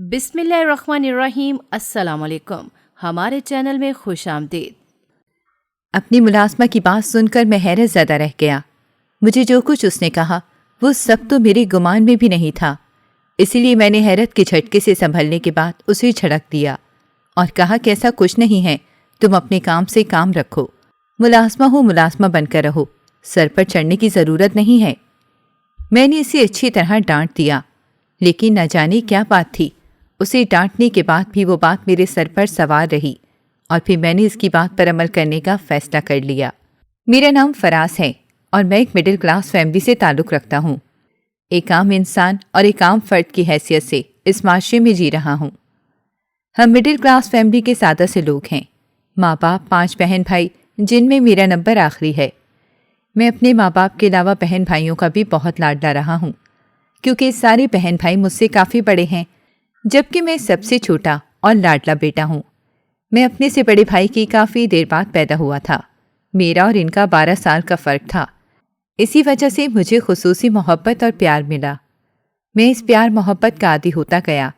बिस्मिल्लाहिर्रहमानिर्रहीम। अस्सलाम वालेकुम। हमारे चैनल में खुश आमदीद। अपनी मुलाजमा की बात सुनकर मैं हैरत ज़दा रह गया। मुझे जो कुछ उसने कहा वो सब तो मेरे गुमान में भी नहीं था। इसीलिए मैंने हैरत के झटके से संभलने के बाद उसे झड़क दिया और कहा कि ऐसा कुछ नहीं है, तुम अपने काम से काम रखो। मुलाजमा हो मुलाजमा बनकर रहो, सर पर चढ़ने की ज़रूरत नहीं है। मैंने इसे अच्छी तरह डांट दिया, लेकिन न जाने क्या बात थी, उसे डांटने के बाद भी वो बात मेरे सर पर सवार रही और फिर मैंने इसकी बात पर अमल करने का फैसला कर लिया। मेरा नाम फराज है और मैं एक मिडिल क्लास फैमिली से ताल्लुक़ रखता हूँ। एक आम इंसान और एक आम फर्द की हैसियत से इस माशरे में जी रहा हूँ। हम मिडिल क्लास फैमिली के सादा से लोग हैं। माँ बाप, 5 बहन भाई, जिनमें मेरा नंबर आखिरी है। मैं अपने माँ बाप के अलावा बहन भाइयों का भी बहुत लाडला रहा हूँ, क्योंकि सारे बहन भाई मुझसे काफ़ी बड़े हैं, जबकि मैं सबसे छोटा और लाडला बेटा हूँ। मैं अपने से बड़े भाई की काफ़ी देर बाद पैदा हुआ था। मेरा और इनका 12 साल का फ़र्क था। इसी वजह से मुझे खुसूसी मोहब्बत और प्यार मिला। मैं इस प्यार मोहब्बत का आदी होता गया।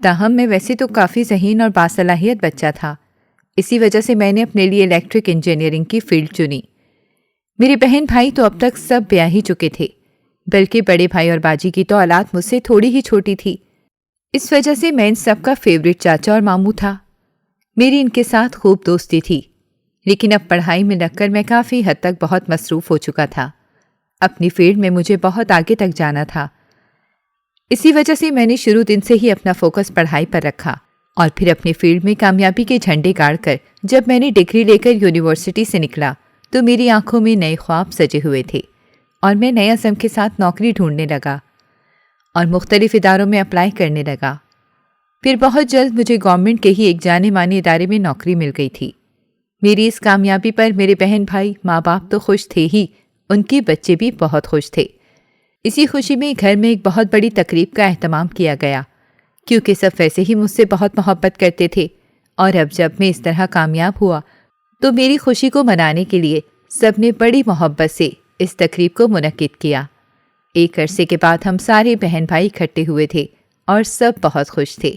ताहम मैं वैसे तो काफ़ी ज़हीन और बासलाहियत बच्चा था। इसी वजह से मैंने अपने लिए इलेक्ट्रिक इंजीनियरिंग की फ़ील्ड चुनी। मेरे बहन भाई तो अब तक सब ब्याह ही चुके थे, बल्कि बड़े भाई और बाजी की तो औलाद मुझसे थोड़ी ही छोटी थी। इस वजह से मैं इन सब का फेवरेट चाचा और मामू था। मेरी इनके साथ खूब दोस्ती थी, लेकिन अब पढ़ाई में लगकर मैं काफ़ी हद तक बहुत मसरूफ़ हो चुका था। अपनी फील्ड में मुझे बहुत आगे तक जाना था। इसी वजह से मैंने शुरू दिन से ही अपना फोकस पढ़ाई पर रखा और फिर अपनी फील्ड में कामयाबी के झंडे गाड़कर जब मैंने डिग्री लेकर यूनिवर्सिटी से निकला तो मेरी आंखों में नए ख्वाब सजे हुए थे और मैं नए अज़म के साथ नौकरी ढूंढने लगा और मुख्तलिफ इदारों में अप्लाई करने लगा। फिर बहुत जल्द मुझे गवर्नमेंट के ही एक जाने माने इदारे में नौकरी मिल गई थी। मेरी इस कामयाबी पर मेरे बहन भाई, माँ बाप तो खुश थे ही, उनके बच्चे भी बहुत खुश थे। इसी खुशी में घर में एक बहुत बड़ी तकरीब का एहतमाम किया गया, क्योंकि सब वैसे ही मुझसे बहुत मोहब्बत करते थे और अब जब मैं इस तरह कामयाब हुआ तो मेरी खुशी को मनाने के लिए सबने बड़ी मोहब्बत से इस तकरीब को मुनक्किद किया। एक अरसे के बाद हम सारे बहन भाई इकट्ठे हुए थे और सब बहुत खुश थे।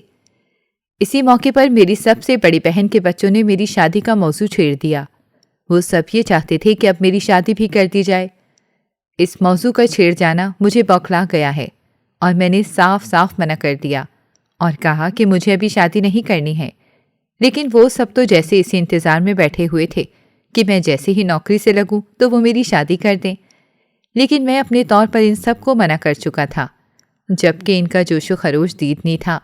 इसी मौके पर मेरी सबसे बड़ी बहन के बच्चों ने मेरी शादी का मौजू छेड़ दिया। वो सब ये चाहते थे कि अब मेरी शादी भी कर दी जाए। इस मौजू का छेड़ जाना मुझे बौखला गया है और मैंने साफ साफ मना कर दिया और कहा कि मुझे अभी शादी नहीं करनी है। लेकिन वो सब तो जैसे इसी इंतज़ार में बैठे हुए थे कि मैं जैसे ही नौकरी से लगूं तो वो मेरी शादी कर दें। लेकिन मैं अपने तौर पर इन सब को मना कर चुका था, जबकि इनका जोशो खरोश दीदनी था।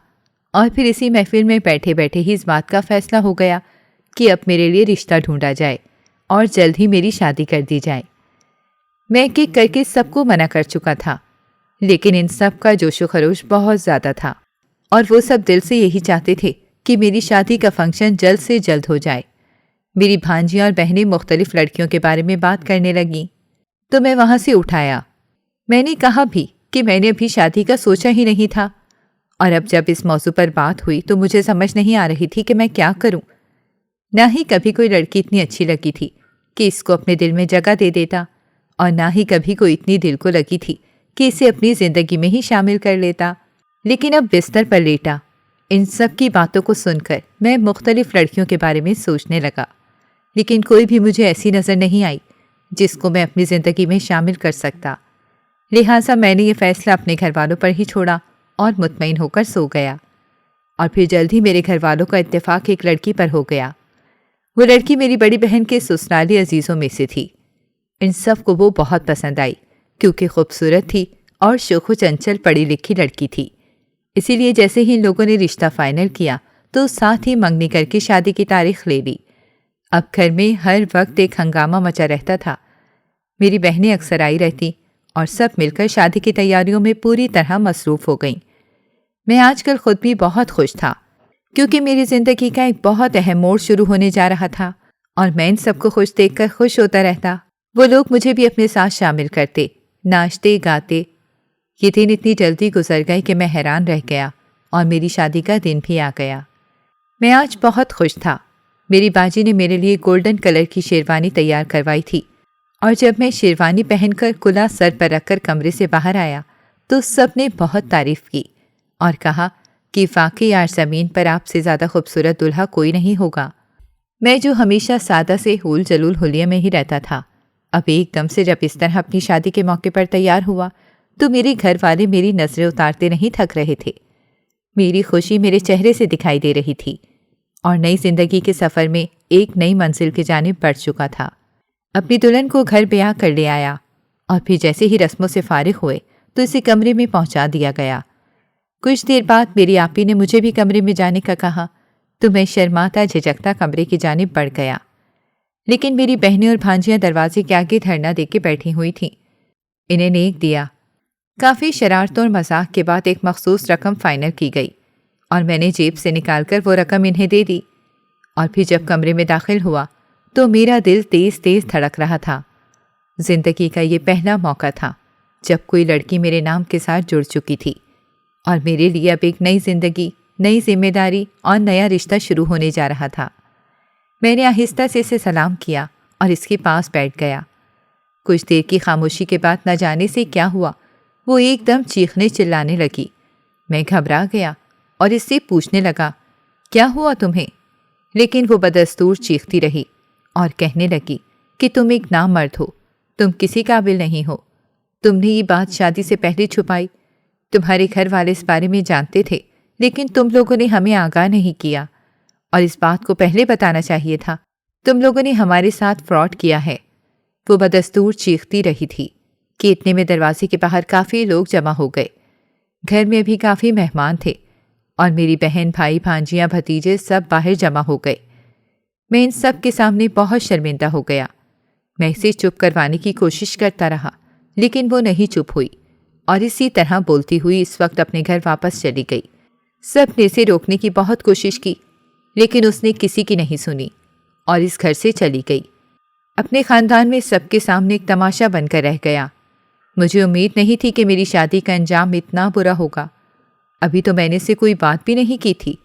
और फिर इसी महफिल में बैठे बैठे ही इस बात का फैसला हो गया कि अब मेरे लिए रिश्ता ढूंढा जाए और जल्द ही मेरी शादी कर दी जाए। मैं एक एक करके सबको मना कर चुका था, लेकिन इन सब का जोशो खरोश बहुत ज़्यादा था और वो सब दिल से यही चाहते थे कि मेरी शादी का फंक्शन जल्द से जल्द हो जाए। मेरी भांजियाँ और बहनें मुख्तलिफ लड़कियों के बारे में बात करने लगीं तो मैं वहाँ से उठाया। मैंने कहा भी कि मैंने अभी शादी का सोचा ही नहीं था और अब जब इस मौजू पर बात हुई तो मुझे समझ नहीं आ रही थी कि मैं क्या करूं। ना ही कभी कोई लड़की इतनी अच्छी लगी थी कि इसको अपने दिल में जगह दे देता और ना ही कभी कोई इतनी दिल को लगी थी कि इसे अपनी ज़िंदगी में ही शामिल कर लेता। लेकिन अब बिस्तर पर लेटा इन सब की बातों को सुनकर मैं मुख्तलिफ लड़कियों के बारे में सोचने लगा, लेकिन कोई भी मुझे ऐसी नज़र नहीं आई जिसको मैं अपनी ज़िंदगी में शामिल कर सकता। लिहाजा मैंने ये फ़ैसला अपने घर वालों पर ही छोड़ा और मुतमईन होकर सो गया। और फिर जल्द ही मेरे घर वालों का इत्तेफाक एक लड़की पर हो गया। वो लड़की मेरी बड़ी बहन के ससुराली अजीज़ों में से थी। इन सब को वो बहुत पसंद आई क्योंकि खूबसूरत थी और शोखो चंचल पढ़ी लिखी लड़की थी। इसीलिए जैसे ही इन लोगों ने रिश्ता फाइनल किया तो साथ ही मंगनी करके शादी की तारीख ले ली। अब घर में हर वक्त एक हंगामा मचा रहता था। मेरी बहनें अक्सर आई रहती और सब मिलकर शादी की तैयारियों में पूरी तरह मसरूफ़ हो गईं। मैं आजकल खुद भी बहुत खुश था क्योंकि मेरी ज़िंदगी का एक बहुत अहम मोड़ शुरू होने जा रहा था और मैं इन सबको खुश देखकर खुश होता रहता। वो लोग मुझे भी अपने साथ शामिल करते, नाचते गाते। ये दिन इतनी जल्दी गुजर गए कि मैं हैरान रह गया और मेरी शादी का दिन भी आ गया। मैं आज बहुत खुश था। मेरी बाजी ने मेरे लिए गोल्डन कलर की शेरवानी तैयार करवाई थी और जब मैं शेरवानी पहनकर कुला सर पर रखकर कमरे से बाहर आया तो सब ने बहुत तारीफ़ की और कहा कि वाकई आज ज़मीन पर आपसे ज़्यादा खूबसूरत दूल्हा कोई नहीं होगा। मैं जो हमेशा सादा से हूल जलूल हुलिया में ही रहता था, अब एकदम से जब इस तरह अपनी शादी के मौके पर तैयार हुआ तो मेरे घर वाले मेरी नज़रें उतारते नहीं थक रहे थे। मेरी खुशी मेरे चेहरे से दिखाई दे रही थी और नई जिंदगी के सफ़र में एक नई मंजिल की जानिब बढ़ चुका था। अपनी दुल्हन को घर ब्याह कर ले आया और फिर जैसे ही रस्मों से फारिग हुए तो इसे कमरे में पहुंचा दिया गया। कुछ देर बाद मेरी आपी ने मुझे भी कमरे में जाने का कहा तो मैं शर्माता झिझकता कमरे की जानिब बढ़ गया। लेकिन मेरी बहनें और भांजियां दरवाजे के आगे धरना दे के बैठी हुई थीं। इन्हें नेक दिया। काफ़ी शरारतों और मजाक के बाद एक मखसूस रकम फाइनल की गई और मैंने जेब से निकालकर वो रकम इन्हें दे दी। और फिर जब कमरे में दाखिल हुआ तो मेरा दिल तेज़ तेज़ धड़क रहा था। जिंदगी का ये पहला मौका था जब कोई लड़की मेरे नाम के साथ जुड़ चुकी थी और मेरे लिए अब एक नई जिंदगी, नई जिम्मेदारी और नया रिश्ता शुरू होने जा रहा था। मैंने आहिस्ता से इसे सलाम किया और इसके पास बैठ गया। कुछ देर की खामोशी के बाद न जाने से क्या हुआ, वो एकदम चीखने चिल्लाने लगी। मैं घबरा गया और इससे पूछने लगा, क्या हुआ तुम्हें? लेकिन वो बदस्तूर चीखती रही और कहने लगी कि तुम एक नामर्द हो, तुम किसी काबिल नहीं हो। तुमने ये बात शादी से पहले छुपाई। तुम्हारे घर वाले इस बारे में जानते थे, लेकिन तुम लोगों ने हमें आगाह नहीं किया और इस बात को पहले बताना चाहिए था। तुम लोगों ने हमारे साथ फ्रॉड किया है। वो बदस्तूर चीखती रही थी कि इतने में दरवाजे के बाहर काफ़ी लोग जमा हो गए। घर में भी काफ़ी मेहमान थे और मेरी बहन, भाई, भांजियाँ, भतीजे सब बाहर जमा हो गए। मैं इन सब के सामने बहुत शर्मिंदा हो गया। मैं इसे चुप करवाने की कोशिश करता रहा, लेकिन वो नहीं चुप हुई और इसी तरह बोलती हुई इस वक्त अपने घर वापस चली गई। सब ने इसे रोकने की बहुत कोशिश की, लेकिन उसने किसी की नहीं सुनी और इस घर से चली गई। अपने ख़ानदान में सबके सामने एक तमाशा बनकर रह गया। मुझे उम्मीद नहीं थी कि मेरी शादी का अंजाम इतना बुरा होगा। अभी तो मैंने से कोई बात भी नहीं की थी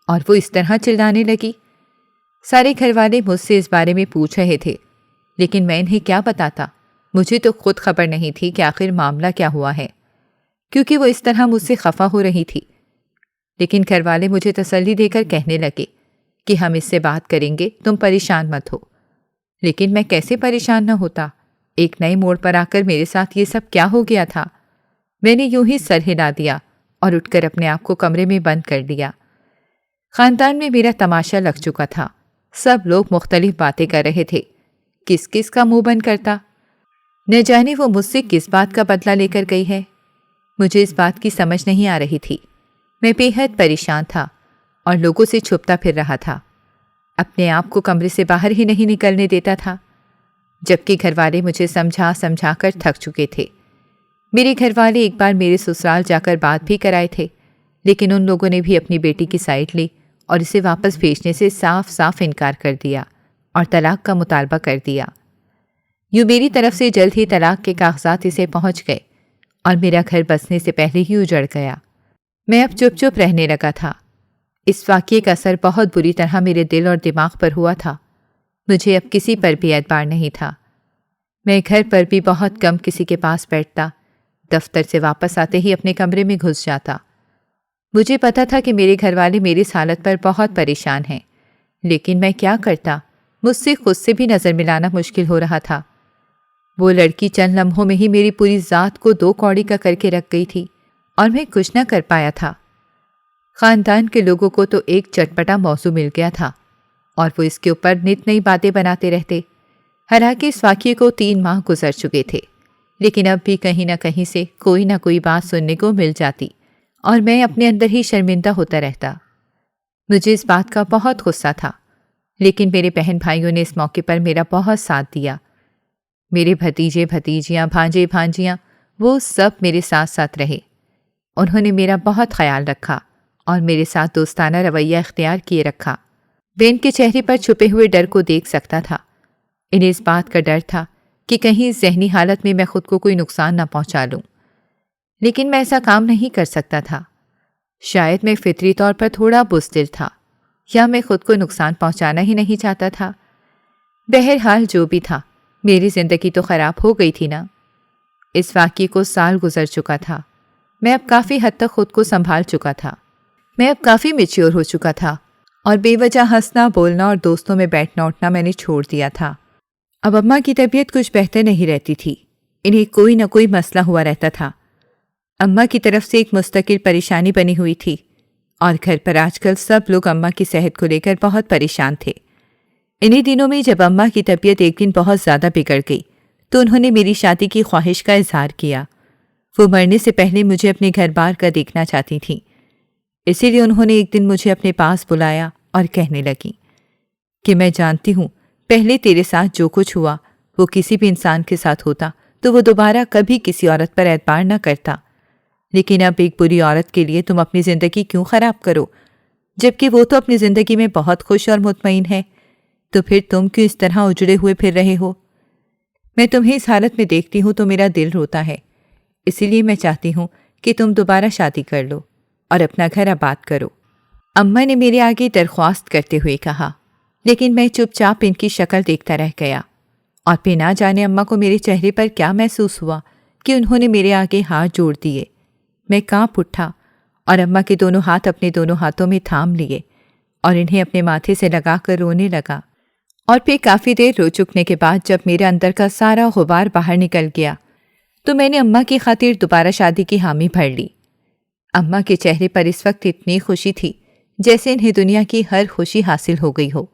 और वो इस तरह चिल्लाने लगी। सारे घर वाले मुझसे इस बारे में पूछ रहे थे, लेकिन मैं इन्हें क्या बताता। मुझे तो खुद खबर नहीं थी कि आखिर मामला क्या हुआ है, क्योंकि वो इस तरह मुझसे खफा हो रही थी। लेकिन घर वाले मुझे तसल्ली देकर कहने लगे कि हम इससे बात करेंगे, तुम परेशान मत हो। लेकिन मैं कैसे परेशान न होता? एक नए मोड़ पर आकर मेरे साथ ये सब क्या हो गया था? मैंने यूं ही सर हिला दिया और उठकर अपने आप को कमरे में बंद कर दिया। खानदान में मेरा तमाशा लग चुका था। सब लोग मुख्तलिफ बातें कर रहे थे। किस किस का मुंह बंद करता। न जाने वो मुझसे किस बात का बदला लेकर गई है। मुझे इस बात की समझ नहीं आ रही थी। मैं बेहद परेशान था और लोगों से छुपता फिर रहा था। अपने आप को कमरे से बाहर ही नहीं निकलने देता था, जबकि घरवाले मुझे समझा समझा कर थक चुके थे। मेरे घरवाले एक बार मेरे ससुराल जाकर बात भी कराए थे, लेकिन उन लोगों ने भी अपनी बेटी की साइड ली और इसे वापस भेजने से साफ साफ इनकार कर दिया और तलाक का मुतालबा कर दिया। यूँ मेरी तरफ से जल्द ही तलाक के कागजात इसे पहुंच गए और मेरा घर बसने से पहले ही उजड़ गया। मैं अब चुप चुप रहने लगा था। इस वाक़ये का असर बहुत बुरी तरह मेरे दिल और दिमाग पर हुआ था। मुझे अब किसी पर भी एतबार नहीं था। मैं घर पर भी बहुत कम किसी के पास बैठता। दफ्तर से वापस आते ही अपने कमरे में घुस जाता। मुझे पता था कि मेरे घरवाले मेरी इस हालत पर बहुत परेशान हैं, लेकिन मैं क्या करता? मुझसे खुद से भी नज़र मिलाना मुश्किल हो रहा था। वो लड़की चंद लम्हों में ही मेरी पूरी ज़ात को दो कौड़ी का करके रख गई थी और मैं कुछ न कर पाया था। ख़ानदान के लोगों को तो एक चटपटा मौजू मिल गया था और वो इसके ऊपर नित नई बातें बनाते रहते। हालांकि इस वाक़ये को 3 माह गुजर चुके थे, लेकिन अब भी कहीं न कहीं से कोई ना कोई बात सुनने को मिल जाती और मैं अपने अंदर ही शर्मिंदा होता रहता। मुझे इस बात का बहुत गुस्सा था, लेकिन मेरे बहन भाइयों ने इस मौके पर मेरा बहुत साथ दिया। मेरे भतीजे भतीजियाँ, भांजे भांजियाँ, वो सब मेरे साथ साथ रहे। उन्होंने मेरा बहुत ख्याल रखा और मेरे साथ दोस्ताना रवैया इख्तियार किए रखा। मैं इनके चेहरे पर छुपे हुए डर को देख सकता था। इन्हें इस बात का डर था कि कहीं जहनी हालत में मैं खुद को कोई नुकसान न पहुंचा लूं, लेकिन मैं ऐसा काम नहीं कर सकता था। शायद मैं फितरी तौर पर थोड़ा बुज़दिल था, या मैं खुद को नुकसान पहुंचाना ही नहीं चाहता था। बहरहाल जो भी था, मेरी ज़िंदगी तो ख़राब हो गई थी ना। इस वाक़ये को साल गुजर चुका था। मैं अब काफ़ी हद तक खुद को संभाल चुका था। मैं अब काफ़ी मैच्योर हो चुका था और बेवजह हंसना बोलना और दोस्तों में बैठना उठना मैंने छोड़ दिया था। अब अम्मा की तबीयत कुछ बेहतर नहीं रहती थी। इन्हें कोई न कोई मसला हुआ रहता था। अम्मा की तरफ से एक मुस्तकिल परेशानी बनी हुई थी और घर पर आजकल सब लोग अम्मा की सेहत को लेकर बहुत परेशान थे। इन्हीं दिनों में जब अम्मा की तबीयत एक दिन बहुत ज़्यादा बिगड़ गई तो उन्होंने मेरी शादी की ख्वाहिश का इजहार किया। वो मरने से पहले मुझे अपने घर बार का देखना चाहती थीं। इसीलिए उन्होंने एक दिन मुझे अपने पास बुलाया और कहने लगी कि मैं जानती हूँ पहले तेरे साथ जो कुछ हुआ वो किसी भी इंसान के साथ होता तो वो दोबारा कभी किसी औरत पर एतबार न करता, लेकिन अब एक बुरी औरत के लिए तुम अपनी ज़िंदगी क्यों ख़राब करो, जबकि वो तो अपनी ज़िंदगी में बहुत खुश और मुतमईन है। तो फिर तुम क्यों इस तरह उजड़े हुए फिर रहे हो? मैं तुम्हें इस हालत में देखती हूँ तो मेरा दिल रोता है। इसीलिए मैं चाहती हूँ कि तुम दोबारा शादी कर लो और अपना घर आबाद करो। अम्मा ने मेरे आगे दरख्वास्त करते हुए कहा, लेकिन मैं चुपचाप इनकी शक्ल देखता रह गया और फिर ना जाने अम्मा को मेरे चेहरे पर क्या महसूस हुआ कि उन्होंने मेरे आगे हाथ जोड़ दिए। मैं कांप उठा और अम्मा के दोनों हाथ अपने दोनों हाथों में थाम लिए और इन्हें अपने माथे से लगाकर रोने लगा। और फिर काफ़ी देर रो चुकने के बाद जब मेरे अंदर का सारा गुबार बाहर निकल गया तो मैंने अम्मा की खातिर दोबारा शादी की हामी भर ली। अम्मा के चेहरे पर इस वक्त इतनी खुशी थी जैसे इन्हें दुनिया की हर खुशी हासिल हो गई हो।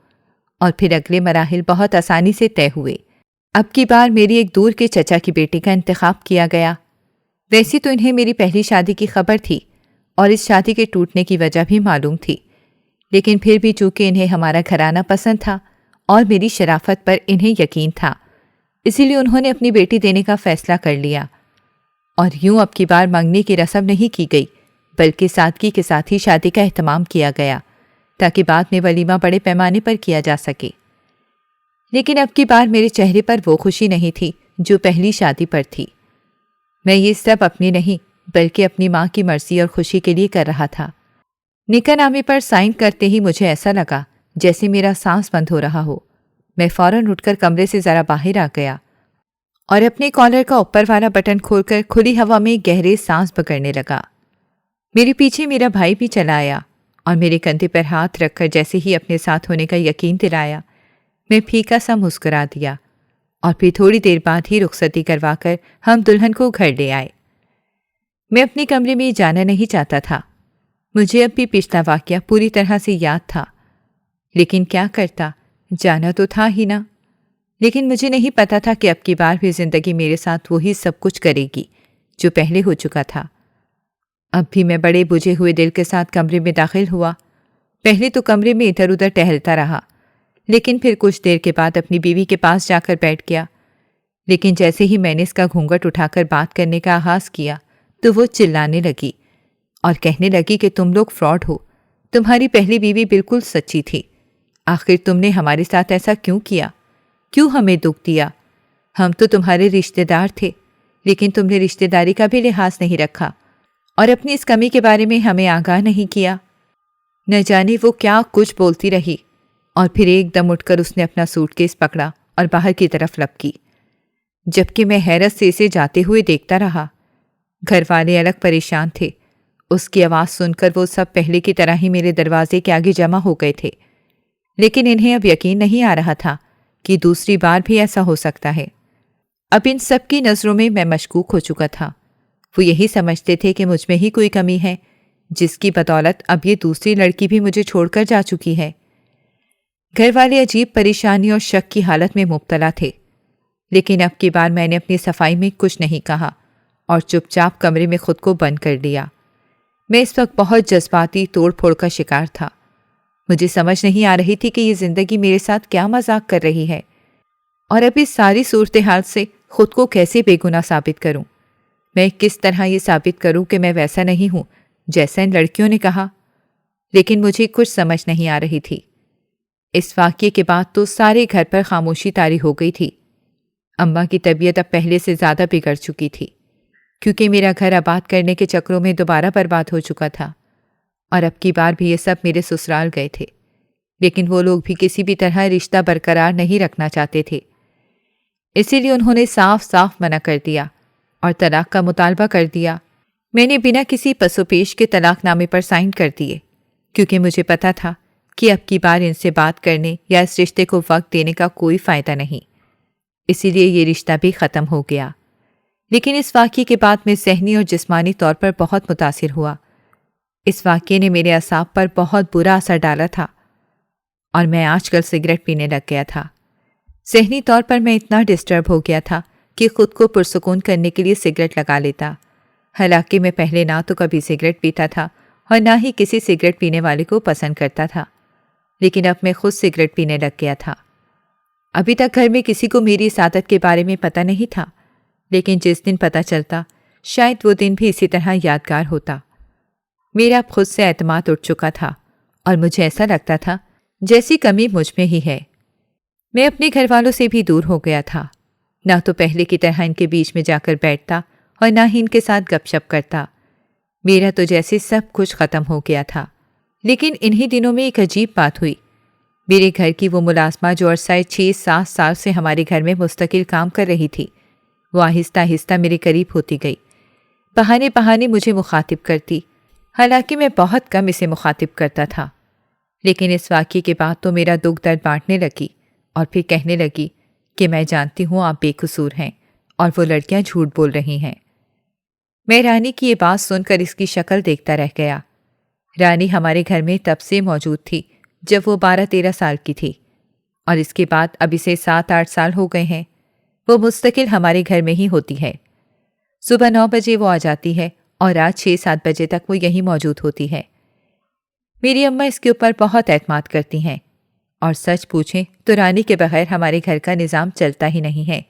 और फिर अगले मराहिल बहुत आसानी से तय हुए। अब की बार मेरी एक दूर के चचा की बेटी का इंतखाब किया गया। वैसी तो इन्हें मेरी पहली शादी की खबर थी और इस शादी के टूटने की वजह भी मालूम थी, लेकिन फिर भी चूंकि इन्हें हमारा घराना पसंद था और मेरी शराफत पर इन्हें यकीन था, इसीलिए उन्होंने अपनी बेटी देने का फैसला कर लिया। और यूं अब की बार मंगनी की रस्म नहीं की गई, बल्कि सादगी के साथ ही शादी का एहतमाम किया गया ताकि बाद में वलीमा बड़े पैमाने पर किया जा सके। लेकिन अब की बार मेरे चेहरे पर वो खुशी नहीं थी जो पहली शादी पर थी। मैं ये सब अपनी नहीं बल्कि अपनी माँ की मर्जी और खुशी के लिए कर रहा था। निकाहनामे पर साइन करते ही मुझे ऐसा लगा जैसे मेरा सांस बंद हो रहा हो। मैं फौरन उठकर कमरे से ज़रा बाहर आ गया और अपने कॉलर का ऊपर वाला बटन खोलकर खुली हवा में गहरे सांस पकड़ने लगा। मेरे पीछे मेरा भाई भी चला आया और मेरे कंधे पर हाथ रखकर जैसे ही अपने साथ होने का यकीन दिलाया, मैं फीका सा मुस्कुरा दिया और फिर थोड़ी देर बाद ही रुखसती करवाकर हम दुल्हन को घर ले आए। मैं अपने कमरे में जाना नहीं चाहता था। मुझे अब भी पिछला वाक़या पूरी तरह से याद था, लेकिन क्या करता, जाना तो था ही ना। लेकिन मुझे नहीं पता था कि अब की बार भी ज़िंदगी मेरे साथ वही सब कुछ करेगी जो पहले हो चुका था। अब भी मैं बड़े बुझे हुए दिल के साथ कमरे में दाखिल हुआ। पहले तो कमरे में इधर उधर टहलता रहा, लेकिन फिर कुछ देर के बाद अपनी बीवी के पास जाकर बैठ गया। लेकिन जैसे ही मैंने इसका घूंघट उठाकर बात करने का आगाज़ किया तो वो चिल्लाने लगी और कहने लगी कि तुम लोग फ्रॉड हो। तुम्हारी पहली बीवी बिल्कुल सच्ची थी। आखिर तुमने हमारे साथ ऐसा क्यों किया? क्यों हमें दुख दिया? हम तो तुम्हारे रिश्तेदार थे, लेकिन तुमने रिश्तेदारी का भी लिहाज नहीं रखा और अपनी इस कमी के बारे में हमें आगाह नहीं किया। न जाने वो क्या कुछ बोलती रही और फिर एकदम उठकर उसने अपना सूटकेस पकड़ा और बाहर की तरफ लपकी, जबकि मैं हैरत से इसे जाते हुए देखता रहा। घर वाले अलग परेशान थे। उसकी आवाज़ सुनकर वो सब पहले की तरह ही मेरे दरवाजे के आगे जमा हो गए थे, लेकिन इन्हें अब यकीन नहीं आ रहा था कि दूसरी बार भी ऐसा हो सकता है। अब इन सब की नज़रों में मैं मशकूक हो चुका था। वो यही समझते थे कि मुझ में ही कोई कमी है, जिसकी बदौलत अब ये दूसरी लड़की भी मुझे छोड़कर जा चुकी है। घर वाले अजीब परेशानी और शक की हालत में मुब्तला थे, लेकिन अब की बार मैंने अपनी सफाई में कुछ नहीं कहा और चुपचाप कमरे में खुद को बंद कर लिया। मैं इस वक्त बहुत जज्बाती तोड़ फोड़ का शिकार था। मुझे समझ नहीं आ रही थी कि ये ज़िंदगी मेरे साथ क्या मजाक कर रही है और अब इस सारी सूरत हाल से खुद को कैसे बेगुनाह साबित करूं। मैं किस तरह ये साबित करूं कि मैं वैसा नहीं हूं जैसा इन लड़कियों ने कहा, लेकिन मुझे कुछ समझ नहीं आ रही थी। इस वाक़ये के बाद तो सारे घर पर खामोशी तारी हो गई थी। अम्मा की तबीयत अब पहले से ज़्यादा बिगड़ चुकी थी, क्योंकि मेरा घर आबाद करने के चक्रों में दोबारा बर्बाद हो चुका था और अब की बार भी ये सब मेरे ससुराल गए थे, लेकिन वो लोग भी किसी भी तरह रिश्ता बरकरार नहीं रखना चाहते थे। इसीलिए उन्होंने साफ साफ मना कर दिया और तलाक का मुतालबा कर दिया। मैंने बिना किसी पसोपेश के तलाकनामे पर साइन कर दिए। क्योंकि मुझे पता था कि अब की बार इनसे बात करने या इस रिश्ते को वक्त देने का कोई फ़ायदा नहीं। इसीलिए ये रिश्ता भी ख़त्म हो गया। लेकिन इस वाक़ये के बाद मैं ज़हनी और जिस्मानी तौर पर बहुत मुतासिर हुआ। इस वाक़ये ने मेरे असाब पर बहुत बुरा असर डाला था और मैं आजकल सिगरेट पीने लग गया था। ज़हनी तौर पर मैं इतना डिस्टर्ब हो गया था कि खुद को पुरसुकून करने के लिए सिगरेट लगा लेता। हालांकि मैं पहले ना तो कभी सिगरेट पीता था और ना ही किसी सिगरेट पीने वाले को पसंद करता था, लेकिन अब मैं खुद सिगरेट पीने लग गया था। अभी तक घर में किसी को मेरी इस आदत के बारे में पता नहीं था, लेकिन जिस दिन पता चलता शायद वो दिन भी इसी तरह यादगार होता। मेरा खुद से एतमाद उठ चुका था और मुझे ऐसा लगता था जैसी कमी मुझ में ही है। मैं अपने घर वालों से भी दूर हो गया था। ना तो पहले की तरह इनके बीच में जाकर बैठता और ना ही इनके साथ गपशप करता। मेरा तो जैसे सब कुछ ख़त्म हो गया था। लेकिन इन्हीं दिनों में एक अजीब बात हुई। मेरे घर की वो मुलाजमा जो अरसाए 6-7 साल से हमारे घर में मुस्तकिल काम कर रही थी, वो आहिस्ता आहिस्ता मेरे करीब होती गई। बहाने बहाने मुझे मुखातिब करती, हालांकि मैं बहुत कम इसे मुखातिब करता था। लेकिन इस वाक़ये के बाद तो मेरा दुख दर्द बांटने लगी और फिर कहने लगी कि मैं जानती हूँ आप बेकसूर हैं और वो लड़कियां झूठ बोल रही हैं। मैं रानी की ये बात सुनकर इसकी शक्ल देखता रह गया। रानी हमारे घर में तब से मौजूद थी जब वो 12-13 साल की थी और इसके बाद अब इसे 7-8 साल हो गए हैं। वो मुस्तकिल हमारे घर में ही होती है। सुबह 9 बजे वो आ जाती है और रात 6-7 बजे तक वो यहीं मौजूद होती है। मेरी अम्मा इसके ऊपर बहुत एतमाद करती हैं और सच पूछें तो रानी के बगैर हमारे घर का निज़ाम चलता ही नहीं है।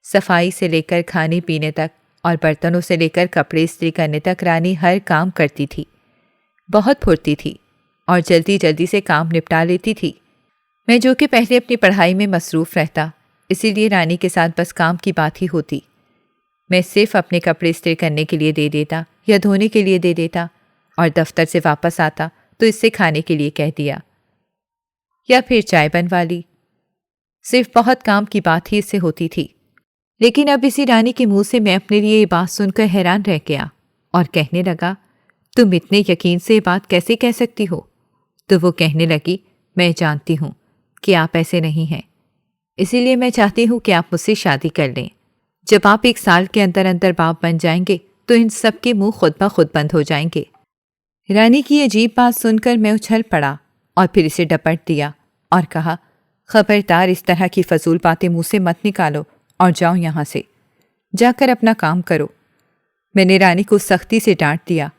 सफाई से लेकर खाने पीने तक और बर्तनों से लेकर कपड़े इस्त्री करने तक रानी हर काम करती थी। बहुत फुर्ती थी और जल्दी जल्दी से काम निपटा लेती थी। मैं जो कि पहले अपनी पढ़ाई में मसरूफ़ रहता, इसीलिए रानी के साथ बस काम की बात ही होती। मैं सिर्फ अपने कपड़े इस्त्री करने के लिए दे देता या धोने के लिए दे देता और दफ्तर से वापस आता तो इससे खाने के लिए कह दिया या फिर चाय बनवा ली। सिर्फ बहुत काम की बात ही इससे होती थी। लेकिन अब इसी रानी के मुंह से मैं अपने लिए ये बात सुनकर हैरान रह गया और कहने लगा, तुम इतने यकीन से ये बात कैसे कह सकती हो? तो वो कहने लगी, मैं जानती हूँ कि आप ऐसे नहीं हैं, इसीलिए मैं चाहती हूँ कि आप मुझसे शादी कर लें। जब आप 1 साल के अंदर अंदर बाप बन जाएंगे तो इन सब के मुंह खुद ब खुद बंद हो जाएंगे। रानी की अजीब बात सुनकर मैं उछल पड़ा और फिर इसे डपट दिया और कहा, खबरदार इस तरह की फजूल बातें मुंह से मत निकालो और जाओ यहाँ से, जाकर अपना काम करो। मैंने रानी को सख्ती से डांट दिया,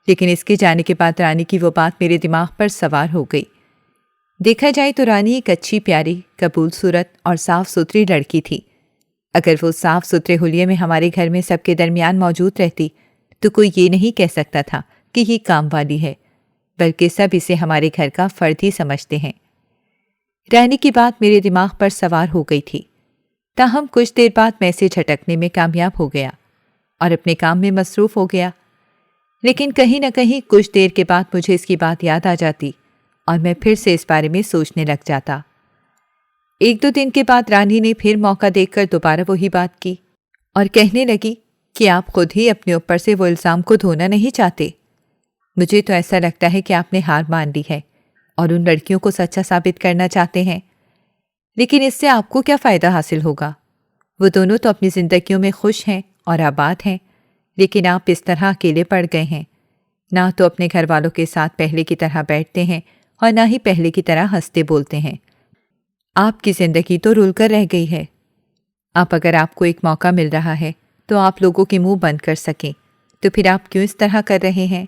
लेकिन इसके जाने के बाद रानी की वो बात मेरे दिमाग पर सवार हो गई। देखा जाए तो रानी एक अच्छी प्यारी कबूल सूरत और साफ़ सुथरी लड़की थी। अगर वो साफ़ सुथरे हुलिये में हमारे घर में सबके दरमियान मौजूद रहती तो कोई ये नहीं कह सकता था कि ये काम वाली है, बल्कि सब इसे हमारे घर का फ़र्द ही समझते हैं। रानी की बात मेरे दिमाग पर सवार हो गई थी। ताहम कुछ देर बाद मैं इसे झटकने में कामयाब हो गया और अपने काम में मसरूफ़ हो गया। लेकिन कहीं न कहीं कुछ देर के बाद मुझे इसकी बात याद आ जाती और मैं फिर से इस बारे में सोचने लग जाता। 1-2 दिन के बाद रानी ने फिर मौका देखकर दोबारा वही बात की और कहने लगी कि आप खुद ही अपने ऊपर से वो इल्ज़ाम को धोना नहीं चाहते। मुझे तो ऐसा लगता है कि आपने हार मान ली है और उन लड़कियों को सच्चा साबित करना चाहते हैं। लेकिन इससे आपको क्या फ़ायदा हासिल होगा? वो दोनों तो अपनी ज़िंदगियों में खुश हैं और आबाद हैं, लेकिन आप इस तरह अकेले पड़ गए हैं। ना तो अपने घर वालों के साथ पहले की तरह बैठते हैं और ना ही पहले की तरह हंसते बोलते हैं। आपकी ज़िंदगी तो रुल कर रह गई है। अब अगर आपको एक मौका मिल रहा है तो आप लोगों के मुंह बंद कर सकें, तो फिर आप क्यों इस तरह कर रहे हैं?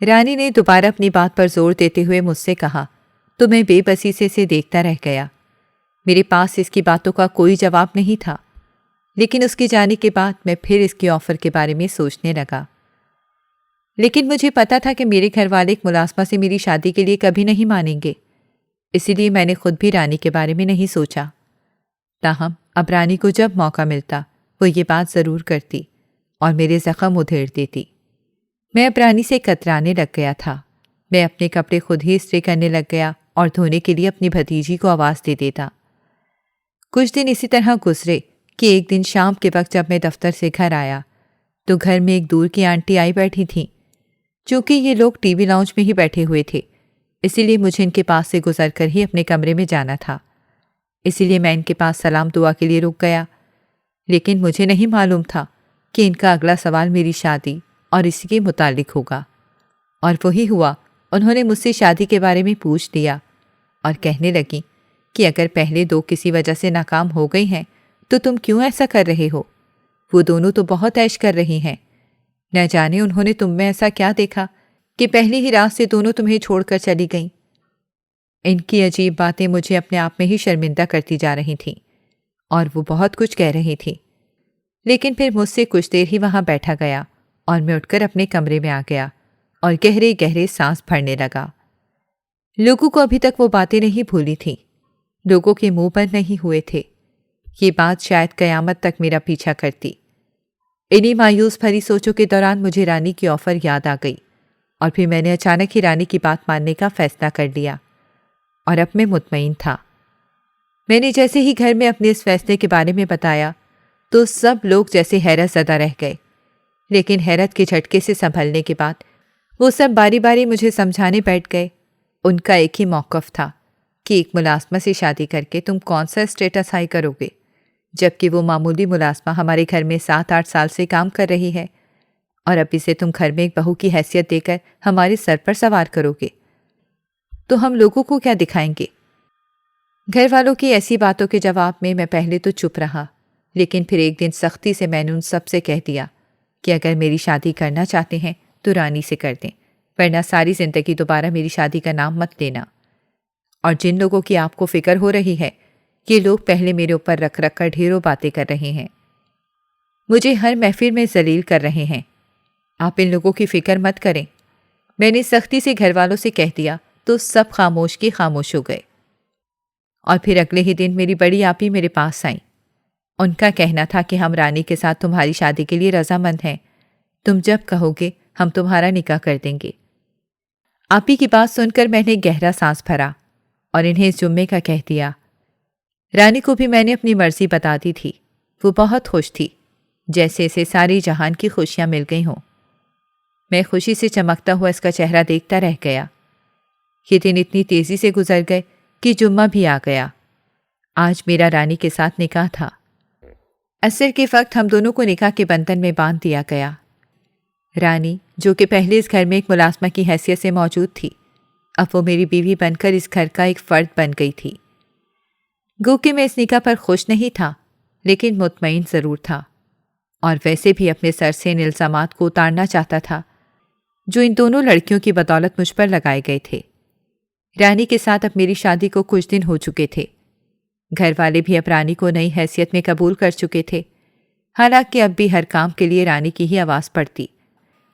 रानी ने दोबारा अपनी बात पर जोर देते हुए मुझसे कहा, तो मैं बेबसी से इसे देखता रह गया। मेरे पास इसकी बातों का कोई जवाब नहीं था, लेकिन उसके जाने के बाद मैं फिर इसके ऑफ़र के बारे में सोचने लगा। लेकिन मुझे पता था कि मेरे घर वाले एक मुलाजमा से मेरी शादी के लिए कभी नहीं मानेंगे, इसीलिए मैंने खुद भी रानी के बारे में नहीं सोचा। ताहम अब रानी को जब मौका मिलता वो ये बात ज़रूर करती और मेरे ज़ख्म उधेड़ देती। मैं अब रानी से कतराने लग गया था। मैं अपने कपड़े खुद ही इस्त्री करने लग गया और धोने के लिए अपनी भतीजी को आवाज़ दे देता। कुछ दिन इसी तरह गुजरे कि एक दिन शाम के वक्त जब मैं दफ्तर से घर आया तो घर में एक दूर की आंटी आई बैठी थी। चूंकि ये लोग टीवी लाउंज में ही बैठे हुए थे, इसीलिए मुझे इनके पास से गुजरकर ही अपने कमरे में जाना था। इसीलिए मैं इनके पास सलाम दुआ के लिए रुक गया। लेकिन मुझे नहीं मालूम था कि इनका अगला सवाल मेरी शादी और इसी के मुतालिक होगा। और वही हुआ। उन्होंने मुझसे शादी के बारे में पूछ लिया और कहने लगी कि अगर पहले दो किसी वजह से नाकाम हो गई हैं तो तुम क्यों ऐसा कर रहे हो? वो दोनों तो बहुत ऐश कर रही हैं। न जाने उन्होंने तुम में ऐसा क्या देखा कि पहली ही रात से दोनों तुम्हें छोड़कर चली गईं। इनकी अजीब बातें मुझे अपने आप में ही शर्मिंदा करती जा रही थीं और वो बहुत कुछ कह रही थी। लेकिन फिर मुझसे कुछ देर ही वहां बैठा गया और मैं उठकर अपने कमरे में आ गया और गहरे गहरे सांस भरने लगा। लोगों को अभी तक वो बातें नहीं भूली थीं। लोगों के मुंह बंद नहीं हुए थे। ये बात शायद कयामत तक मेरा पीछा करती। इन्हीं मायूस भरी सोचों के दौरान मुझे रानी की ऑफर याद आ गई और फिर मैंने अचानक ही रानी की बात मानने का फैसला कर लिया और अब मैं मुतमईन था। मैंने जैसे ही घर में अपने इस फैसले के बारे में बताया तो सब लोग जैसे हैरत ज़दा रह गए। लेकिन हैरत के झटके से संभलने के बाद वो सब बारी बारी मुझे समझाने बैठ गए। उनका एक ही मौक़िफ़ था कि एक मुलाज़मा से शादी करके तुम कौन सा स्टेटस हाई करोगे, जबकि वो मामूली मुलाज़मा हमारे घर में 7-8 साल से काम कर रही है और अब इसे तुम घर में एक बहू की हैसियत देकर हमारे सर पर सवार करोगे तो हम लोगों को क्या दिखाएंगे? घर वालों की ऐसी बातों के जवाब में मैं पहले तो चुप रहा, लेकिन फिर एक दिन सख्ती से मैंने उन सब से कह दिया कि अगर मेरी शादी करना चाहते हैं तो रानी से कर दें, वरना सारी ज़िंदगी दोबारा मेरी शादी का नाम मत लेना। और जिन लोगों की आपको फिक्र हो रही है, ये लोग पहले मेरे ऊपर रख रख कर ढेरों बातें कर रहे हैं, मुझे हर महफिल में जलील कर रहे हैं। आप इन लोगों की फिक्र मत करें। मैंने सख्ती से घर वालों से कह दिया तो सब खामोश के खामोश हो गए। और फिर अगले ही दिन मेरी बड़ी आपी मेरे पास आई। उनका कहना था कि हम रानी के साथ तुम्हारी शादी के लिए रजामंद हैं, तुम जब कहोगे हम तुम्हारा निकाह कर देंगे। आपी की बात सुनकर मैंने गहरा सांस भरा और इन्हें इस जुम्मे का कह दिया। रानी को भी मैंने अपनी मर्जी बता दी थी। वो बहुत खुश थी, जैसे इसे सारी जहान की खुशियां मिल गई हों। मैं खुशी से चमकता हुआ इसका चेहरा देखता रह गया। ये दिन इतनी तेजी से गुजर गए कि जुम्मा भी आ गया। आज मेरा रानी के साथ निकाह था। असर के वक्त हम दोनों को निकाह के बंधन में बांध दिया गया। रानी, जो कि पहले इस घर में एक मुलाज़मा की हैसियत से मौजूद थी, अब वो मेरी बीवी बनकर इस घर का एक फ़र्द बन गई थी। गो कि मैं इस निकाह पर खुश नहीं था, लेकिन मुतमईन ज़रूर था और वैसे भी अपने सर से इन इल्ज़ामात को उतारना चाहता था जो इन दोनों लड़कियों की बदौलत मुझ पर लगाए गए थे। रानी के साथ अब मेरी शादी को कुछ दिन हो चुके थे। घर वाले भी अब रानी को नई हैसियत में कबूल कर चुके थे। हालांकि अब भी हर काम के लिए रानी की ही आवाज़ पड़ती,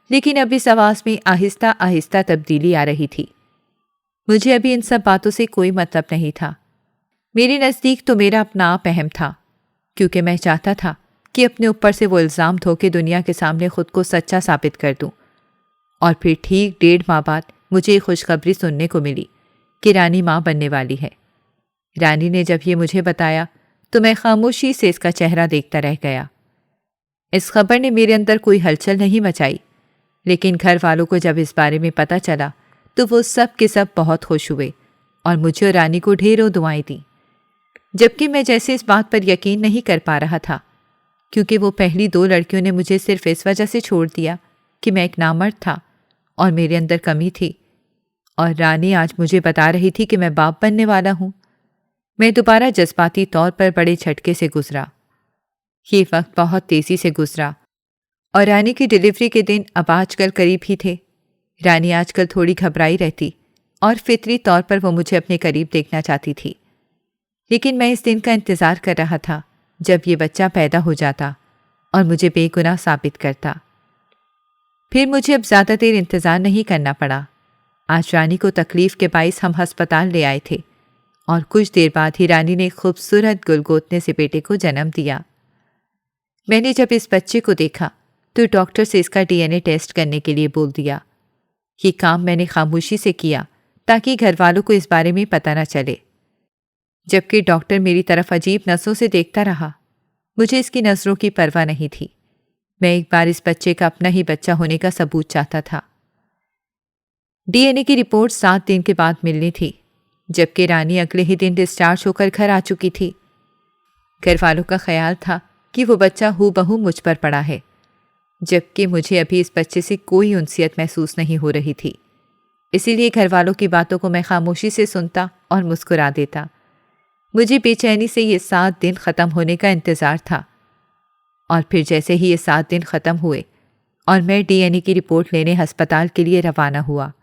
लेकिन अब इस आवाज़ में आहिस्ता आहिस्ता तब्दीली आ रही थी। मुझे अभी इन सब बातों से कोई मतलब नहीं था। मेरे नज़दीक तो मेरा अपना आप अहम था, क्योंकि मैं चाहता था कि अपने ऊपर से वो इल्ज़ाम धो के दुनिया के सामने खुद को सच्चा साबित कर दूं। और फिर ठीक 1.5 माह बाद मुझे ये खुशखबरी सुनने को मिली कि रानी माँ बनने वाली है। रानी ने जब ये मुझे बताया तो मैं खामोशी से इसका चेहरा देखता रह गया। इस खबर ने मेरे अंदर कोई हलचल नहीं मचाई, लेकिन घर वालों को जब इस बारे में पता चला तो वो सब के सब बहुत खुश हुए और मुझे और रानी को ढेरों दुआएं दी। जबकि मैं जैसे इस बात पर यकीन नहीं कर पा रहा था, क्योंकि वो पहली 2 लड़कियों ने मुझे सिर्फ इस वजह से छोड़ दिया कि मैं एक नामर्द था और मेरे अंदर कमी थी, और रानी आज मुझे बता रही थी कि मैं बाप बनने वाला हूं। मैं दोबारा जज्बाती तौर पर बड़े झटके से गुजरा। ये वक्त बहुत तेजी से गुजरा और रानी की डिलीवरी के दिन अब आजकल करीब ही थे। रानी आजकल थोड़ी घबराई रहती और फितरी तौर पर वो मुझे अपने करीब देखना चाहती थी। लेकिन मैं इस दिन का इंतज़ार कर रहा था जब ये बच्चा पैदा हो जाता और मुझे बेगुनाह साबित करता। फिर मुझे अब ज़्यादा देर इंतज़ार नहीं करना पड़ा। आज रानी को तकलीफ़ के बाइस हम अस्पताल ले आए थे और कुछ देर बाद ही रानी ने एक खूबसूरत गुलगोतने से बेटे को जन्म दिया। मैंने जब इस बच्चे को देखा तो डॉक्टर से इसका DNA टेस्ट करने के लिए बोल दिया। ये काम मैंने खामोशी से किया ताकि घर वालों को इस बारे में पता न चले। जबकि डॉक्टर मेरी तरफ अजीब नज़रों से देखता रहा, मुझे इसकी नज़रों की परवाह नहीं थी। मैं एक बार इस बच्चे का अपना ही बच्चा होने का सबूत चाहता था। डीएनए की रिपोर्ट 7 दिन के बाद मिलनी थी, जबकि रानी अगले ही दिन डिस्चार्ज होकर घर आ चुकी थी। घर वालों का ख्याल था कि वो बच्चा हूबहू मुझ पर पड़ा है, जबकि मुझे अभी इस बच्चे से कोई उनसियत महसूस नहीं हो रही थी। इसीलिए घर वालों की बातों को मैं खामोशी से सुनता और मुस्कुरा देता। मुझे बेचैनी से ये 7 दिन ख़त्म होने का इंतज़ार था। और फिर जैसे ही ये 7 दिन ख़त्म हुए और मैं डीएनए की रिपोर्ट लेने अस्पताल के लिए रवाना हुआ,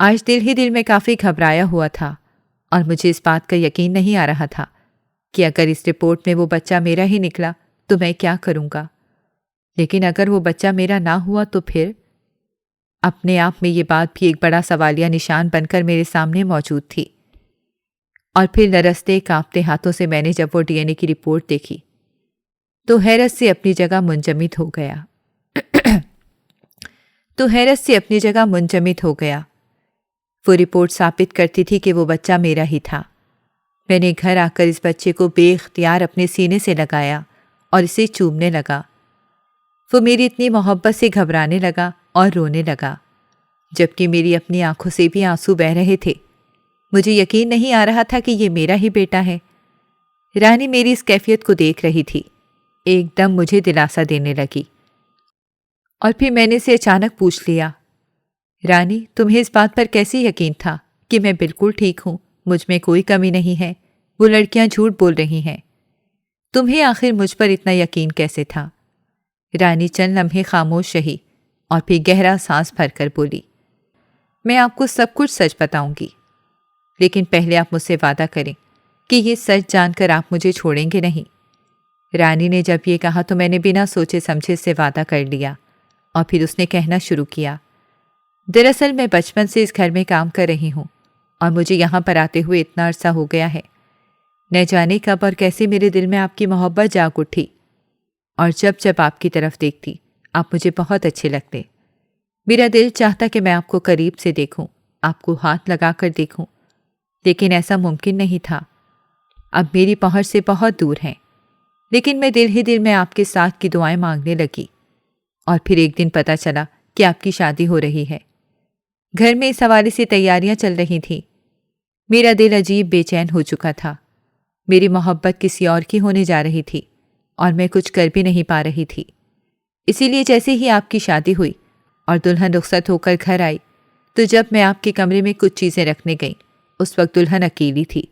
आज दिल ही दिल में काफ़ी घबराया हुआ था और मुझे इस बात का यकीन नहीं आ रहा था कि अगर इस रिपोर्ट में वो बच्चा मेरा ही निकला तो मैं क्या करूँगा। लेकिन अगर वो बच्चा मेरा ना हुआ तो फिर? अपने आप में ये बात भी एक बड़ा सवालिया निशान बनकर मेरे सामने मौजूद थी। और फिर लरसते कांपते हाथों से मैंने जब वो डीएनए की रिपोर्ट देखी तो हैरत से अपनी जगह मुंजमद हो गया। वो रिपोर्ट साबित करती थी कि वो बच्चा मेरा ही था। मैंने घर आकर इस बच्चे को बेइख्तियार अपने सीने से लगाया और इसे चूमने लगा। वो मेरी इतनी मोहब्बत से घबराने लगा और रोने लगा, जबकि मेरी अपनी आंखों से भी आंसू बह रहे थे। मुझे यकीन नहीं आ रहा था कि ये मेरा ही बेटा है। रानी मेरी इस कैफियत को देख रही थी, एकदम मुझे दिलासा देने लगी। और फिर मैंने इसे अचानक पूछ लिया, रानी, तुम्हें इस बात पर कैसे यकीन था कि मैं बिल्कुल ठीक हूं, मुझ में कोई कमी नहीं है, वो लड़कियां झूठ बोल रही हैं? तुम्हें आखिर मुझ पर इतना यकीन कैसे था? रानी चंद लम्हे खामोश रही और फिर गहरा सांस भरकर बोली, मैं आपको सब कुछ सच बताऊंगी, लेकिन पहले आप मुझसे वादा करें कि ये सच जानकर आप मुझे छोड़ेंगे नहीं। रानी ने जब ये कहा तो मैंने बिना सोचे समझे से वादा कर लिया। और फिर उसने कहना शुरू किया, दरअसल मैं बचपन से इस घर में काम कर रही हूँ और मुझे यहाँ पर आते हुए इतना अरसा हो गया है। न जाने कब और कैसे मेरे दिल में आपकी मोहब्बत जाग उठी और जब जब आपकी तरफ देखती आप मुझे बहुत अच्छे लगते। मेरा दिल चाहता कि मैं आपको करीब से देखूं, आपको हाथ लगाकर देखूं, लेकिन ऐसा मुमकिन नहीं था। अब मेरी पहुंच से बहुत दूर हैं, लेकिन मैं दिल ही दिल में आपके साथ की दुआएं मांगने लगी। और फिर एक दिन पता चला कि आपकी शादी हो रही है। घर में इस हवाले से तैयारियां चल रही थीं। मेरा दिल अजीब बेचैन हो चुका था। मेरी मोहब्बत किसी और की होने जा रही थी और मैं कुछ कर भी नहीं पा रही थी। इसीलिए जैसे ही आपकी शादी हुई और दुल्हन रुखसत होकर घर आई, तो जब मैं आपके कमरे में कुछ चीज़ें रखने गई, उस वक्त दुल्हन अकेली थी।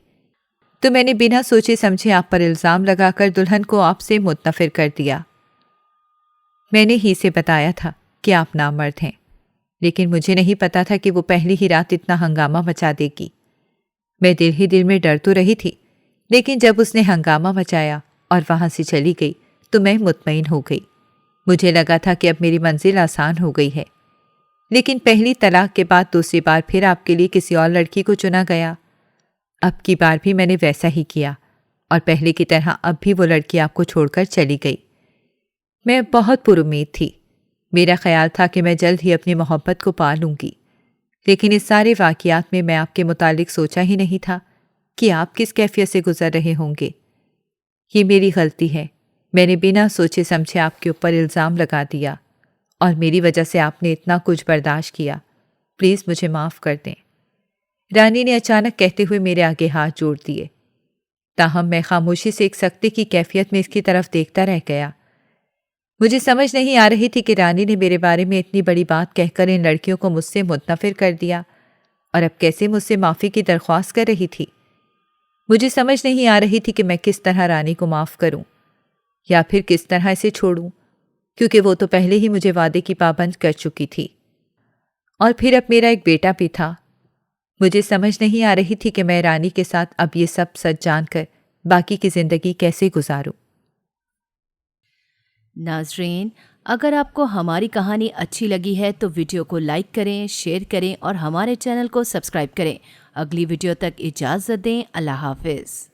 तो मैंने बिना सोचे समझे आप पर इल्ज़ाम लगाकर दुल्हन को आपसे मुतनफ़िर कर दिया। मैंने ही से बताया था कि आप नामर्द हैं, लेकिन मुझे नहीं पता था कि वो पहली ही रात इतना हंगामा मचा देगी। मैं दिल ही दिल में डर तो रही थी, लेकिन जब उसने हंगामा मचाया और वहाँ से चली गई तो मैं मुतमईन हो गई। मुझे लगा था कि अब मेरी मंजिल आसान हो गई है। लेकिन पहली तलाक के बाद दूसरी बार फिर आपके लिए किसी और लड़की को चुना गया। अब की बार भी मैंने वैसा ही किया और पहले की तरह अब भी वो लड़की आपको छोड़कर चली गई। मैं बहुत पुरुमीद थी। मेरा ख्याल था कि मैं जल्द ही अपनी मोहब्बत को पा लूँगी, लेकिन इस सारे वाक़ियात में मैं आपके मुतालिक सोचा ही नहीं था कि आप किस कैफियत से गुजर रहे होंगे। ये मेरी गलती है। मैंने बिना सोचे समझे आपके ऊपर इल्ज़ाम लगा दिया और मेरी वजह से आपने इतना कुछ बर्दाश्त किया। प्लीज़ मुझे माफ़ कर दें। रानी ने अचानक कहते हुए मेरे आगे हाथ जोड़ दिए। ताहम मैं खामोशी से एक सख्ती की कैफियत में इसकी तरफ देखता रह गया। मुझे समझ नहीं आ रही थी कि रानी ने मेरे बारे में इतनी बड़ी बात कहकर इन लड़कियों को मुझसे मुतनफ़िर कर दिया और अब कैसे मुझसे माफ़ी की दरख्वास्त कर रही थी। मुझे समझ नहीं आ रही थी कि मैं किस तरह रानी को माफ़ करूं या फिर किस तरह इसे छोड़ूं, क्योंकि वो तो पहले ही मुझे वादे की पाबंद कर चुकी थी और फिर अब मेरा एक बेटा भी था। मुझे समझ नहीं आ रही थी कि मैं रानी के साथ अब ये सब सच जानकर बाकी की ज़िंदगी कैसे गुजारूं। नाज़रीन, अगर आपको हमारी कहानी अच्छी लगी है तो वीडियो को लाइक करें, शेयर करें और हमारे चैनल को सब्सक्राइब करें। अगली वीडियो तक इजाज़त दें। अल्लाह हाफ़िज़।